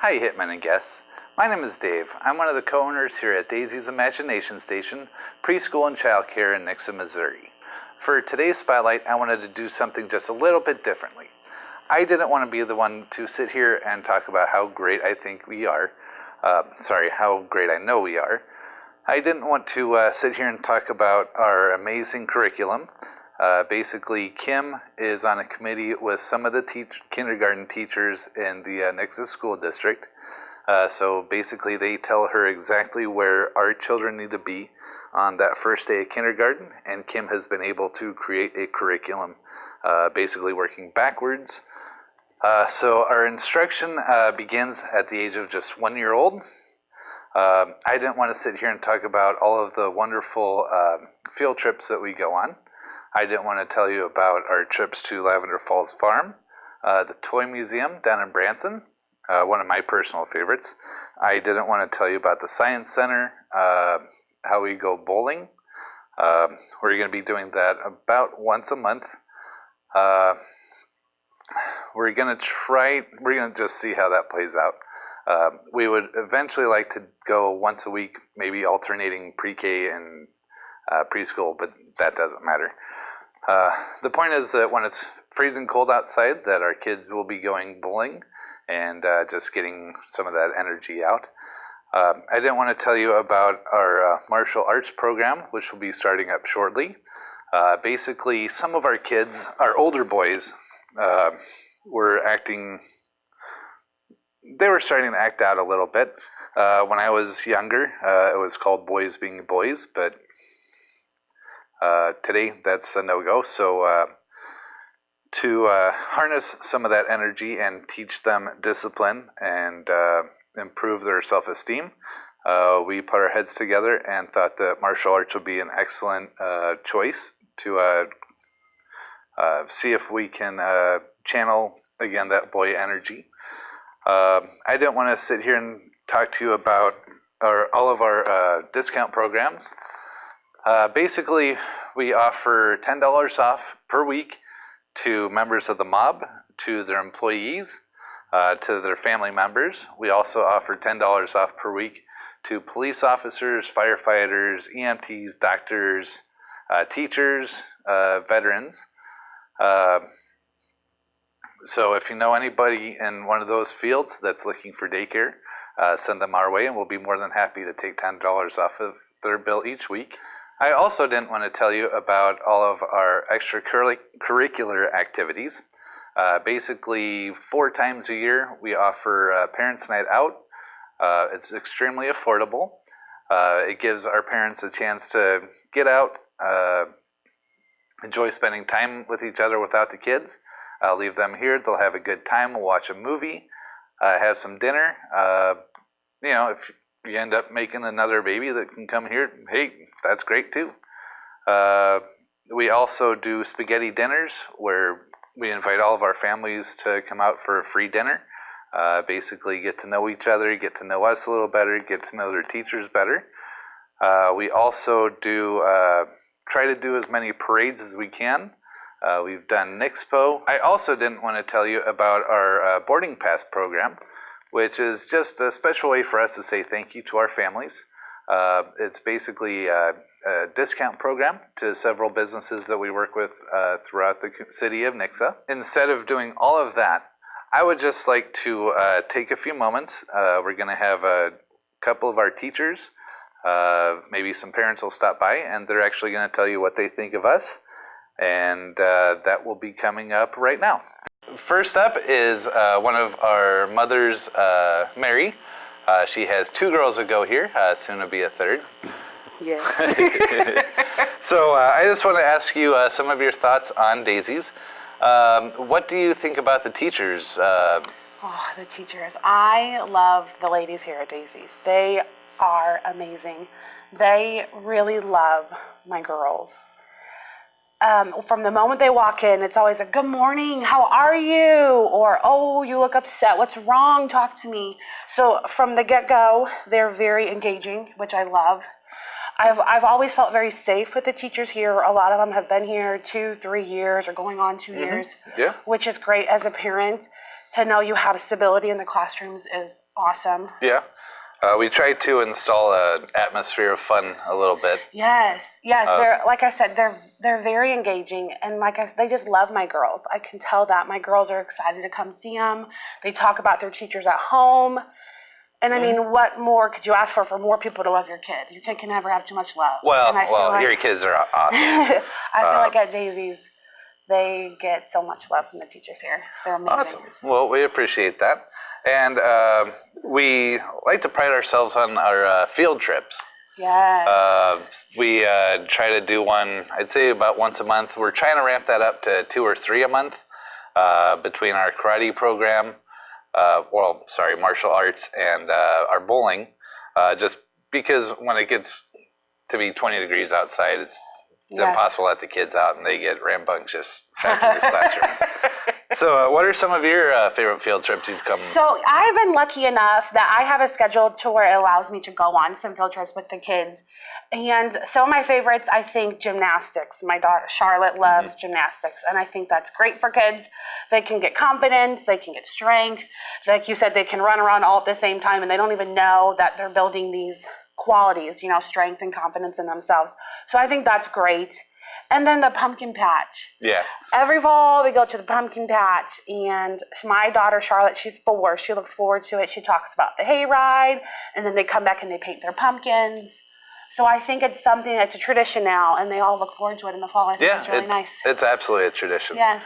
Hi Hitmen and guests, my name is Dave. I'm one of the co-owners here at Daisy's Imagination Station, preschool and childcare in Nixa, Missouri. For today's spotlight, I wanted to do something just a little bit differently. I didn't want to be the one to sit here and talk about how great I think we are. How great I know we are. I didn't want to sit here and talk about our amazing curriculum. Basically, Kim is on a committee with some of the kindergarten teachers in the Nixa School District. So basically, they tell her exactly where our children need to be on that first day of kindergarten, and Kim has been able to create a curriculum, basically working backwards. So our instruction begins at the age of just 1 year old. I didn't want to sit here and talk about all of the wonderful field trips that we go on. I didn't want to tell you about our trips to Lavender Falls Farm, the Toy Museum down in Branson, one of my personal favorites. I didn't want to tell you about the Science Center, how we go bowling. We're going to be doing that about once a month. We're going to just see how that plays out. We would eventually like to go once a week, maybe alternating pre-K and preschool, but that doesn't matter. The point is that when it's freezing cold outside, that our kids will be going bowling and just getting some of that energy out. I didn't want to tell you about our martial arts program, which will be starting up shortly. Basically, some of our kids, our older boys, were starting to act out a little bit. When I was younger, it was called boys being boys, but today that's a no-go. So to harness some of that energy and teach them discipline and improve their self-esteem, we put our heads together and thought that martial arts would be an excellent choice to see if we can channel, again, that boy energy. I didn't want to sit here and talk to you about all of our discount programs. Basically, we offer $10 off per week to members of the mob, to their employees, to their family members. We also offer $10 off per week to police officers, firefighters, EMTs, doctors, teachers, veterans. So if you know anybody in one of those fields that's looking for daycare, send them our way, and we'll be more than happy to take $10 off of their bill each week. I also didn't want to tell you about all of our extracurricular activities. Basically, 4 times a year, we offer Parents' Night Out. It's extremely affordable. It gives our parents a chance to get out, enjoy spending time with each other without the kids. I'll leave them here. They'll have a good time. We'll watch a movie, have some dinner. If you end up making another baby that can come here, hey, that's great too. We also do spaghetti dinners where we invite all of our families to come out for a free dinner. Basically get to know each other, get to know us a little better, get to know their teachers better. We also do try to do as many parades as we can. We've done Nixpo. I also didn't want to tell you about our boarding pass program, which is just a special way for us to say thank you to our families. It's basically a discount program to several businesses that we work with throughout the city of Nixa. Instead of doing all of that, I would just like to take a few moments. We're going to have a couple of our teachers, maybe some parents will stop by, and they're actually going to tell you what they think of us. And that will be coming up right now. First up is one of our mothers, Mary. She has 2 girls that go here, soon to be a 3rd. Yes. So I just want to ask you some of your thoughts on Daisy's. What do you think about the teachers? The teachers. I love the ladies here at Daisy's. They are amazing. They really love my girls. From the moment they walk in, it's always like, good morning, how are you? Or, oh, you look upset, what's wrong? Talk to me. So from the get-go, they're very engaging, which I love. I've always felt very safe with the teachers here. A lot of them have been here 2-3 years or going on 2 years, Yeah. which is great as a parent. To know you have stability in the classrooms is awesome. Yeah. We try to install an atmosphere of fun a little bit. Yes, they're like I said, they're very engaging, and they just love my girls. I can tell that my girls are excited to come see them. They talk about their teachers at home, and I mean, what more could you ask for more people to love your kid? Your kid can never have too much love. Well, and I feel like, your kids are awesome. I feel like at Daisy's, they get so much love from the teachers here. They're amazing. Awesome. Well, we appreciate that. And we like to pride ourselves on our field trips. Yes. We try to do one, I'd say about once a month. We're trying to ramp that up to 2 or 3 a month between our karate program, martial arts, and our bowling. Just because when it gets to be 20 degrees outside, it's impossible to let the kids out, and they get rambunctious trapped in these classrooms. So what are some of your favorite field trips you've come? So I've been lucky enough that I have a schedule to where it allows me to go on some field trips with the kids. And some of my favorites, I think, gymnastics. My daughter Charlotte loves gymnastics, and I think that's great for kids. They can get confidence, they can get strength. Like you said, they can run around all at the same time, and they don't even know that they're building these qualities, strength and confidence in themselves. So I think that's great. And then the pumpkin patch. Yeah. Every fall we go to the pumpkin patch, and my daughter Charlotte, she's 4. She looks forward to it. She talks about the hayride, and then they come back and they paint their pumpkins. So I think it's something that's a tradition now, and they all look forward to it in the fall. I think it's really nice. It's absolutely a tradition. Yes.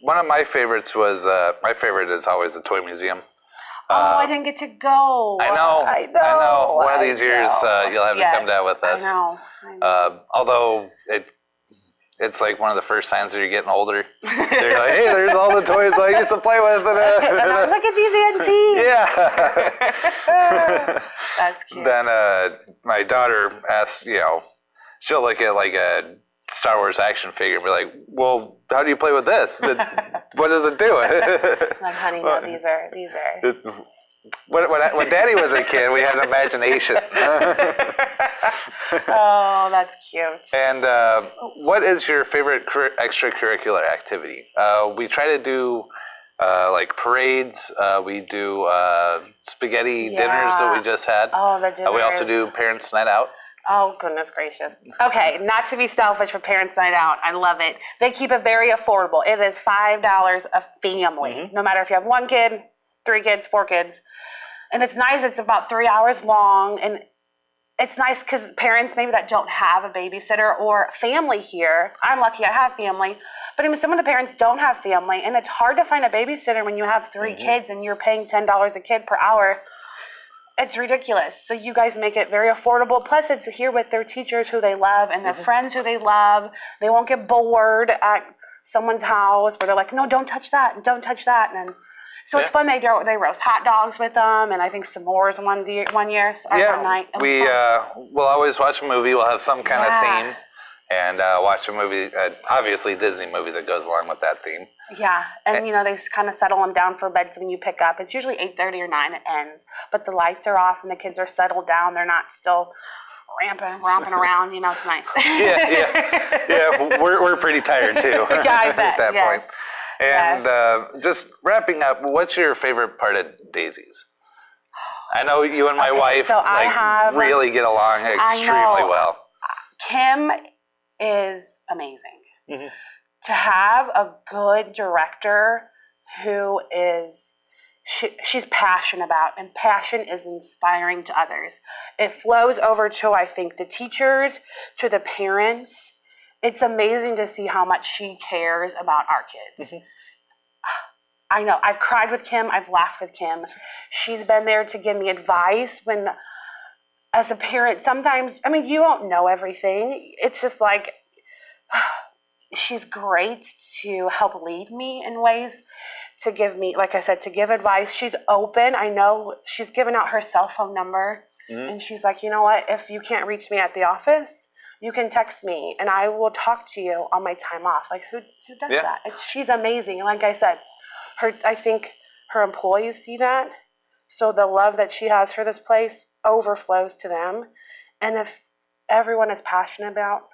One of my favorites was my favorite is always the toy museum. I didn't get to go. I know. One of these years you'll have to come down with us. I know. Although it's like one of the first signs that you're getting older. They're like, hey, there's all the toys I used to play with. And I'm, look at these antiques. Yeah. That's cute. Then my daughter asks, she'll look at like a Star Wars action figure and be like, well, how do you play with this? What does it do? Like, honey, no, these are. When Daddy was a kid, we had an imagination. Oh, that's cute. And what is your favorite extracurricular activity? We try to do like parades. We do spaghetti dinners that we just had. Oh, the dinners. We also do Parents' Night Out. Oh, goodness gracious. Okay, not to be selfish for Parents' Night Out. I love it. They keep it very affordable. It is $5 a family, no matter if you have 1 kid, 3 kids, 4 kids. And it's nice. It's about 3 hours long. And it's nice because parents maybe that don't have a babysitter or family here. I'm lucky I have family. But I mean, some of the parents don't have family. And it's hard to find a babysitter when you have 3 kids and you're paying $10 a kid per hour. It's ridiculous. So you guys make it very affordable. Plus, it's here with their teachers who they love and their friends who they love. They won't get bored at someone's house where they're like, no, don't touch that, and don't touch that. And so it's fun. They roast hot dogs with them, and I think s'mores one year, one night. We'll always watch a movie. We'll have some kind of theme, and watch a movie, obviously Disney movie that goes along with that theme. Yeah, and they kind of settle them down for beds when you pick up. It's usually 8:30 or 9 it ends, but the lights are off and the kids are settled down. They're not still romping around. It's nice. Yeah. We're pretty tired too. Yeah, I bet. At that point. And just wrapping up, what's your favorite part of Daisy's? I know you and my wife really get along extremely well. Kim is amazing. To have a good director who is, she's passionate about, and passion is inspiring to others. It flows over to, I think, the teachers, to the parents. It's amazing to see how much she cares about our kids. I know. I've cried with Kim. I've laughed with Kim. She's been there to give me advice when, as a parent, sometimes, you don't know everything. It's just like, she's great to help lead me in ways, to give me, like I said, to give advice. She's open. I know she's given out her cell phone number, and she's like, you know what? If you can't reach me at the office, you can text me, and I will talk to you on my time off. Like, who does that? She's amazing. Like I said, I think her employees see that, so the love that she has for this place overflows to them. And if everyone is passionate about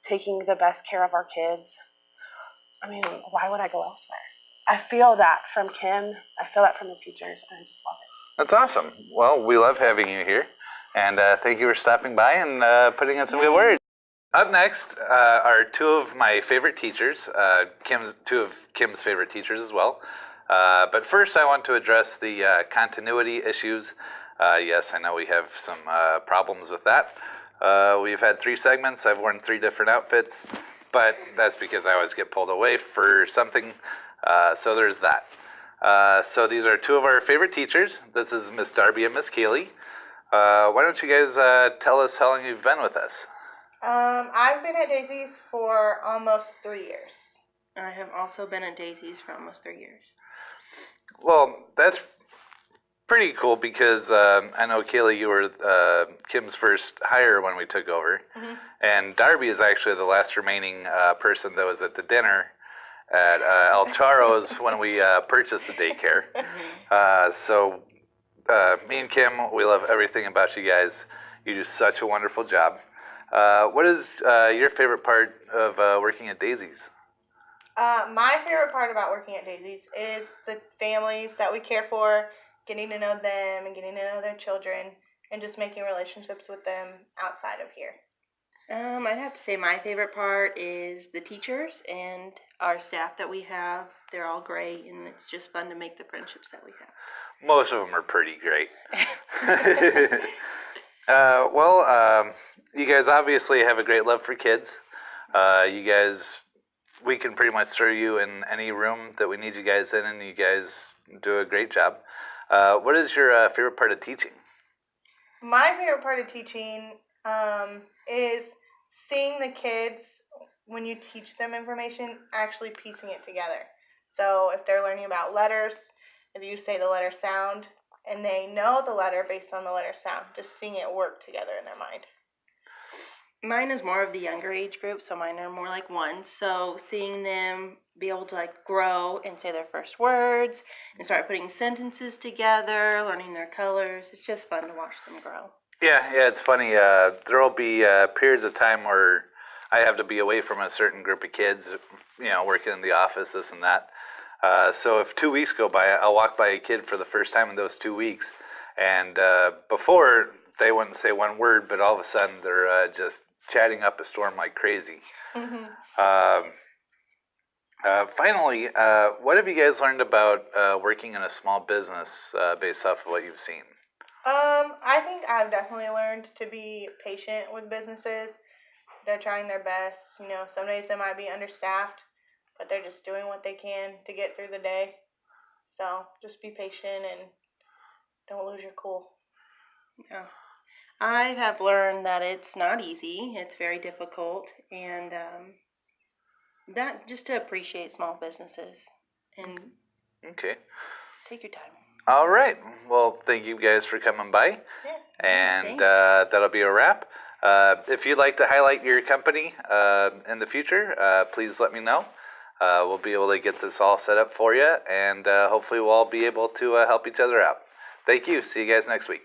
taking the best care of our kids, why would I go elsewhere? I feel that from Kim. I feel that from the teachers, and I just love it. That's awesome. Well, we love having you here, and thank you for stopping by and putting in some good words. Up next are two of my favorite teachers, two of Kim's favorite teachers as well. But first, I want to address the continuity issues. Yes, I know we have some problems with that. We've had 3 segments. I've worn 3 different outfits, but that's because I always get pulled away for something. So there's that. So these are 2 of our favorite teachers. This is Miss Darby and Miss Keeley. Why don't you guys tell us how long you've been with us? I've been at Daisy's for almost 3 years. I have also been at Daisy's for almost 3 years. Well, that's pretty cool because I know, Kaylee, you were Kim's first hire when we took over. Mm-hmm. And Darby is actually the last remaining person that was at the dinner at El Charo's when we purchased the daycare. Mm-hmm. So me and Kim, we love everything about you guys. You do such a wonderful job. What is your favorite part of working at Daisy's? My favorite part about working at Daisy's is the families that we care for, getting to know them and getting to know their children, and just making relationships with them outside of here. I'd have to say my favorite part is the teachers and our staff that we have. They're all great, and it's just fun to make the friendships that we have. Most of them are pretty great. You guys obviously have a great love for kids. You guys, we can pretty much throw you in any room that we need you guys in, and you guys do a great job. What is your favorite part of teaching? My favorite part of teaching is seeing the kids, when you teach them information, actually piecing it together. So if they're learning about letters, if you say the letter sound, and they know the letter based on the letter sound, just seeing it work together in their mind. Mine is more of the younger age group, so mine are more like 1. So seeing them be able to grow and say their first words and start putting sentences together, learning their colors, it's just fun to watch them grow. Yeah, it's funny. There will be periods of time where I have to be away from a certain group of kids, working in the office, this and that. So if 2 weeks go by, I'll walk by a kid for the first time in those 2 weeks, and before they wouldn't say one word, but all of a sudden they're just chatting up a storm like crazy. Mm-hmm. Finally, what have you guys learned about working in a small business based off of what you've seen? I think I've definitely learned to be patient with businesses. They're trying their best. Some days they might be understaffed, but they're just doing what they can to get through the day. So just be patient and don't lose your cool. Yeah. I have learned that it's not easy. It's very difficult, and that just to appreciate small businesses and take your time. All right. Well, thank you guys for coming by. Yeah. And that'll be a wrap. If you'd like to highlight your company in the future, please let me know. We'll be able to get this all set up for you, and hopefully we'll all be able to help each other out. Thank you. See you guys next week.